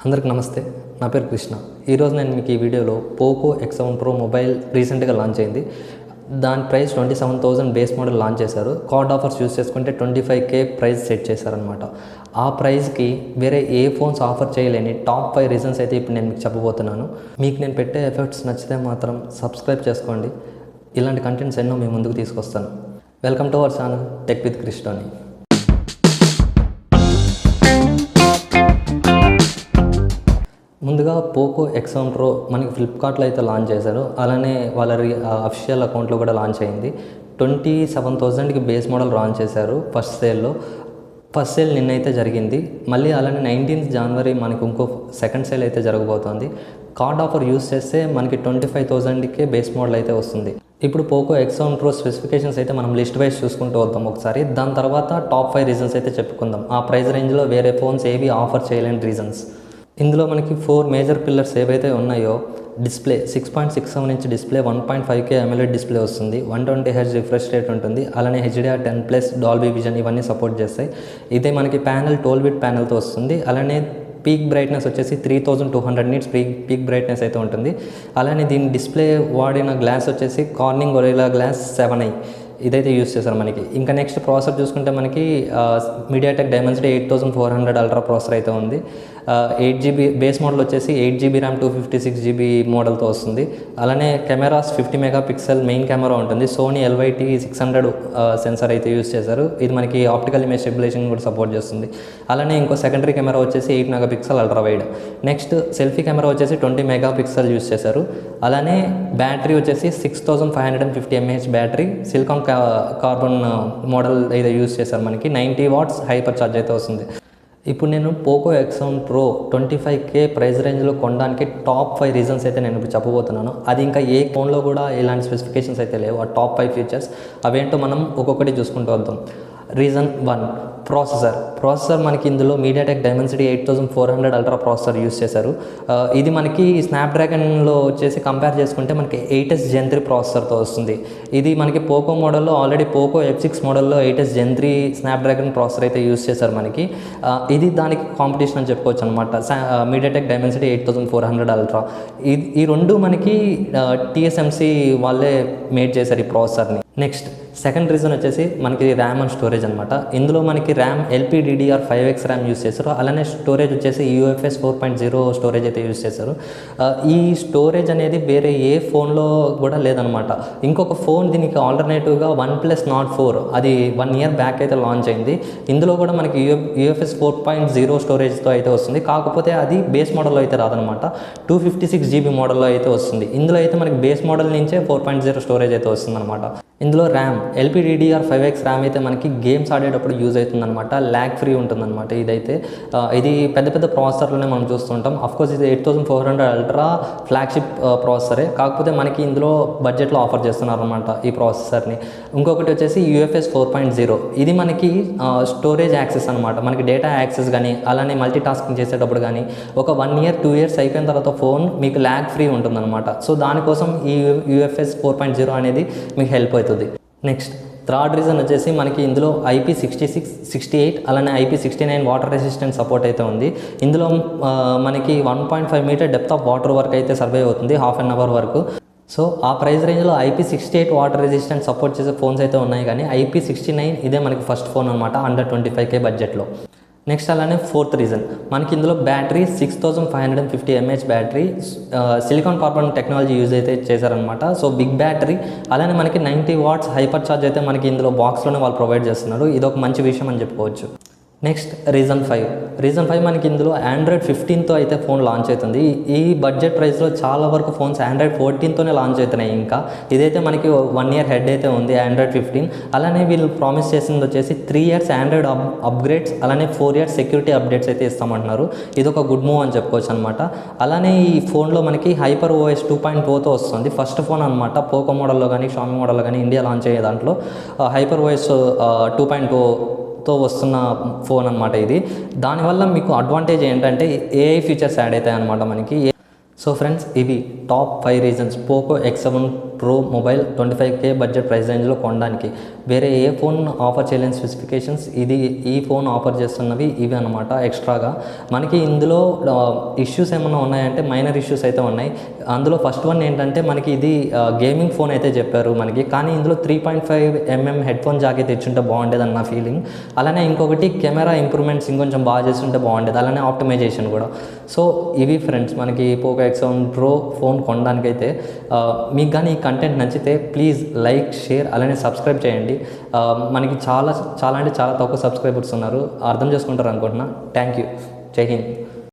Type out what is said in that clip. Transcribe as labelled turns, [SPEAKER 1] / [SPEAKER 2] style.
[SPEAKER 1] అందరికి నమస్తే. నా పేరు కృష్ణ. ఈరోజు నేను మీకు ఈ వీడియోలో పోకో X7 Pro మొబైల్ రీసెంట్గా లాంచ్ అయింది. దాని ప్రైస్ 27,000 బేస్ మోడల్ లాంచ్ చేశారు. కార్డ్ ఆఫర్స్ యూస్ చేసుకుంటే 25K ప్రైస్ సెట్ చేశారనమాట. ఆ ప్రైస్కి వేరే ఏ ఫోన్స్ ఆఫర్ చేయలేని టాప్ 5 రీజన్స్ అయితే ఇప్పుడు నేను మీకు చెప్పబోతున్నాను. మీకు నేను పెట్టే ఎఫర్ట్స్ నచ్చితే మాత్రం సబ్స్క్రైబ్ చేసుకోండి. ఇలాంటి కంటెంట్స్ ఎన్నో మీ ముందుకు తీసుకొస్తాను. Welcome to our channel tech with కృష్ణని. ముందుగా పోకో X7 Pro మనకి ఫ్లిప్కార్ట్లో అయితే లాంచ్ చేశారు. అలానే వాళ్ళ అఫీషియల్ అకౌంట్లో కూడా లాంచ్ అయింది. 27,000కి బేస్ మోడల్ లాంచ్ చేశారు ఫస్ట్ సేల్లో. ఫస్ట్ సేల్ నిన్నైతే జరిగింది. మళ్ళీ అలానే 19th January మనకి ఇంకో సెకండ్ సేల్ అయితే జరగబోతోంది. కార్డ్ ఆఫర్ యూస్ చేస్తే మనకి 25,000కే బేస్ మోడల్ అయితే వస్తుంది. ఇప్పుడు పోకో X7 Pro స్పెసిఫికేషన్స్ అయితే మనం లిస్ట్ వైజ్ చూసుకుంటూ వద్దాం ఒకసారి. దాని తర్వాత టాప్ 5 రీజన్స్ అయితే చెప్పుకుందాం. ఆ ప్రైస్ రేంజ్లో వేరే ఫోన్స్ ఏవి ఆఫర్ చేయలేని రీజన్స్. ఇందులో మనకి 4 మేజర్ పిల్లర్స్ ఏవైతే ఉన్నాయో, display 6.67 inch display, 1.5K AMOLED display వస్తుంది, 120Hz రిఫ్రెష్ రేట్ ఉంటుంది, అలానే HDR10+ డాల్బీ విజన్ ఇవన్నీ సపోర్ట్ చేస్తాయి. ఇదే మనకి ప్యానెల్ 12 బిట్ ప్యానెల్తో వస్తుంది. అలానే పీక్ బ్రైట్నెస్ వచ్చేసి 3200 nits పీక్ బ్రైట్నెస్ అయితే ఉంటుంది. అలానే దీని డిస్ప్లే వాడిన గ్లాస్ వచ్చేసి కార్నింగ్ గొరిల్లా గ్లాస్ 7i ఇదైతే యూస్ చేశారు మనకి. ఇంకా నెక్స్ట్ ప్రాసెసర్ చూసుకుంటే మనకి మీడియాటెక్ డైమెన్సిటీ 8400 అల్ట్రా ప్రాసెసర్ అయితే ఉంది. 8GB బేస్ మోడల్ వచ్చేసి 8GB ర్యామ్ 256GB మోడల్తో వస్తుంది. అలానే కెమెరాస్ 50 మెగాపిక్సెల్ మెయిన్ కెమెరా ఉంటుంది. సోనీ LYT600 సెన్సార్ అయితే యూస్ చేశారు. ఇది మనకి ఆప్టికల్ ఇమేజ్ స్టెబిలైజేషన్ కూడా సపోర్ట్ చేస్తుంది. అలానే ఇంకో సెకండరీ కెమెరా వచ్చేసి 8 megapixel ultra wide. Next selfie camera వచ్చేసి 20 మెగాపిక్సెల్ యూస్ చేశారు. అలానే బ్యాటరీ వచ్చేసి 6550 mAh battery silicon carbon model అయితే యూస్ చేశారు. మనకి 90 watts హైపర్ ఛార్జ్ అయితే వస్తుంది. ఇప్పుడు నేను Poco X7 Pro 25K price రేంజ్లో కొనడానికి టాప్ 5 రీజన్స్ అయితే నేను ఇప్పుడు చెప్పబోతున్నాను. అది ఇంకా ఏ ఫోన్లో కూడా ఇలాంటి స్పెసిఫికేషన్స్ అయితే లేవు. ఆ టాప్ 5 ఫీచర్స్ అవేంటో మనం ఒక్కొక్కటి చూసుకుంటూ వద్దాం. రీజన్ 1, ప్రాసెసర్ మనకి ఇందులో MediaTek Dimensity 8400 ultra processor use చేశారు. ఇది మనకి స్నాప్డ్రాగన్లో వచ్చేసి కంపేర్ చేసుకుంటే మనకి 8s Gen 3 ప్రాసెసర్తో వస్తుంది. ఇది మనకి పోకో మోడల్లో ఆల్రెడీ పోకో F6 మోడల్లో 8s Gen 3 స్నాప్డ్రాగన్ ప్రాసెసర్ అయితే యూస్ చేశారు మనకి. ఇది దానికి కాంపిటీషన్ అని చెప్పుకోవచ్చు అనమాట. మీడియాటెక్ డైమెన్సిటీ 8400 అల్ట్రా ఈ రెండు మనకి TSMC వాళ్ళే మేడ్ చేశారు ఈ ప్రాసెసర్ని. నెక్స్ట్ సెకండ్ రీజన్ వచ్చేసి మనకి ర్యామ్ అండ్ స్టోరేజ్ అనమాట. ఇందులో మనకి ర్యామ్ LPDDR5X ర్యామ్ యూస్ చేశారు. అలానే స్టోరేజ్ వచ్చేసి UFS 4.0 స్టోరేజ్ అయితే యూస్ చేశారు. ఈ స్టోరేజ్ అనేది వేరే ఏ ఫోన్లో కూడా లేదనమాట. ఇంకొక ఫోన్ దీనికి ఆల్టర్నేటివ్గా OnePlus Nord 4 అది 1 year బ్యాక్ అయితే లాంచ్ అయింది. ఇందులో కూడా మనకి UFS 4.0 స్టోరేజ్తో అయితే వస్తుంది. కాకపోతే అది బేస్ మోడల్లో అయితే రాదనమాట. 256GB మోడల్లో అయితే వస్తుంది. ఇందులో అయితే మనకి బేస్ మోడల్ నుంచే 4.0 స్టోరేజ్ అయితే వస్తుంది అనమాట. ఇందులో ర్యామ్ LPDDR5X ర్యామ్ అయితే మనకి గేమ్స్ ఆడేటప్పుడు యూజ్ అవుతుందన్నమాట. ల్యాగ్ ఫ్రీ ఉంటుందన్నమాట. ఇదైతే ఇది పెద్ద పెద్ద ప్రాసెసర్లోనే మనం చూస్తుంటాం. అఫ్కోర్స్ ఇది 8400 అల్ట్రా ఫ్లాగ్షిప్ ప్రాసెసరే. కాకపోతే మనకి ఇందులో బడ్జెట్లో ఆఫర్ చేస్తున్నారు అనమాట ఈ ప్రాసెసర్ని. ఇంకొకటి వచ్చేసి UFS 4.0 ఇది మనకి స్టోరేజ్ యాక్సెస్ అనమాట. మనకి డేటా యాక్సెస్ కానీ అలానే మల్టీ టాస్కింగ్ చేసేటప్పుడు కానీ ఒక 1 year 2 years అయిపోయిన తర్వాత ఫోన్ మీకు ల్యాగ్ ఫ్రీ ఉంటుందన్నమాట. సో దానికోసం ఈ UFS 4.0 అనేది మీకు హెల్ప్ అవుతుంది. నెక్స్ట్ థర్డ్ రీజన్ వచ్చేసి మనకి ఇందులో IP66, 68 అలానే IP69 వాటర్ రెసిస్టెంట్ సపోర్ట్ అయితే ఉంది. ఇందులో మనకి 1.5 meter డెప్త్ ఆఫ్ వాటర్ వరకు అయితే సర్వే అవుతుంది, ½ an hour వరకు. సో ఆ ప్రైస్ రేంజ్లో IP68 వాటర్ రెసిస్టెంట్ సపోర్ట్ చేసే ఫోన్స్ అయితే ఉన్నాయి. కానీ IP69 ఇదే మనకి ఫస్ట్ ఫోన్ అనమాట అండర్ 25K బడ్జెట్లో. నెక్స్ట్ అలానే ఫోర్త్ రీజన్ మనకి ఇందులో battery 6550 mAh battery silicon carbon technology use అయితే చేశారనమాట. So big battery. అలానే మనకి 90 watts హైపర్ ఛార్జ్ అయితే మనకి ఇందులో బాక్స్లోనే వాళ్ళు ప్రొవైడ్ చేస్తున్నారు. ఇది ఒక మంచి విషయం అని చెప్పుకోవచ్చు. నెక్స్ట్ రీజన్ 5 మనకి ఇందులో Android 15తో అయితే ఫోన్ లాంచ్ అవుతుంది. ఈ బడ్జెట్ ప్రైస్లో చాలా వరకు ఫోన్స్ Android 14తోనే లాంచ్ అవుతున్నాయి. ఇంకా ఇదైతే మనకి 1 year హెడ్ అయితే ఉంది Android 15. అలానే వీళ్ళు ప్రామిస్ చేసింది వచ్చేసి 3 years Android అప్గ్రేడ్స్ అలానే 4 years సెక్యూరిటీ అప్డేట్స్ అయితే ఇస్తామంటున్నారు. ఇది ఒక గుడ్ మూవ్ అని చెప్పుకోవచ్చు అనమాట. అలానే ఈ ఫోన్లో మనకి HyperOS 2.0తో వస్తుంది. ఫస్ట్ ఫోన్ అనమాట పోకో మోడల్లో కానీ షామీ మోడల్లో కానీ ఇండియా లాంచ్ అయ్యే దాంట్లో HyperOS 2.0తో వస్తున్న ఫోన్ అనమాట ఇది. దానివల్ల మీకు అడ్వాంటేజ్ ఏంటంటే AI ఫీచర్స్ యాడ్ అవుతాయి అనమాట మనకి. సో ఫ్రెండ్స్, ఇవి top 5 reasons Poco X7 pro mobile 25K budget price రేంజ్లో కొనడానికి. వేరే ఏ ఫోన్ ఆఫర్ చేయలేని స్పెసిఫికేషన్స్ ఈ ఫోన్ ఆఫర్ చేస్తున్నవి ఇవి అనమాట. ఎక్స్ట్రాగా మనకి ఇందులో ఇష్యూస్ ఏమైనా ఉన్నాయంటే మైనర్ ఇష్యూస్ అయితే ఉన్నాయి. అందులో ఫస్ట్ వన్ ఏంటంటే మనకి ఇది గేమింగ్ ఫోన్ అయితే చెప్పారు మనకి, కానీ ఇందులో 3.5mm హెడ్ ఫోన్ జాక్ అయితే ఇచ్చుంటే బాగుండేది అన్న ఫీలింగ్. అలానే ఇంకొకటి కెమెరా ఇంప్రూవ్మెంట్స్ ఇంకొంచెం బాగా చేస్తుంటే బాగుండేది, అలానే ఆప్టిమైజేషన్ కూడా. సో ఇవి ఫ్రెండ్స్ మనకి పోకో X7 Pro ఫోన్ కొనడానికైతే. మీకు కానీ ఈ కంటెంట్ నచ్చితే ప్లీజ్ లైక్, షేర్, అలానే సబ్స్క్రైబ్ చేయండి. మనకి చాలా అంటే చాలా తక్కువ సబ్స్క్రైబర్స్ ఉన్నారు, అర్థం చేసుకుంటారు అనుకుంటున్నా. Thank you. జై హింద్.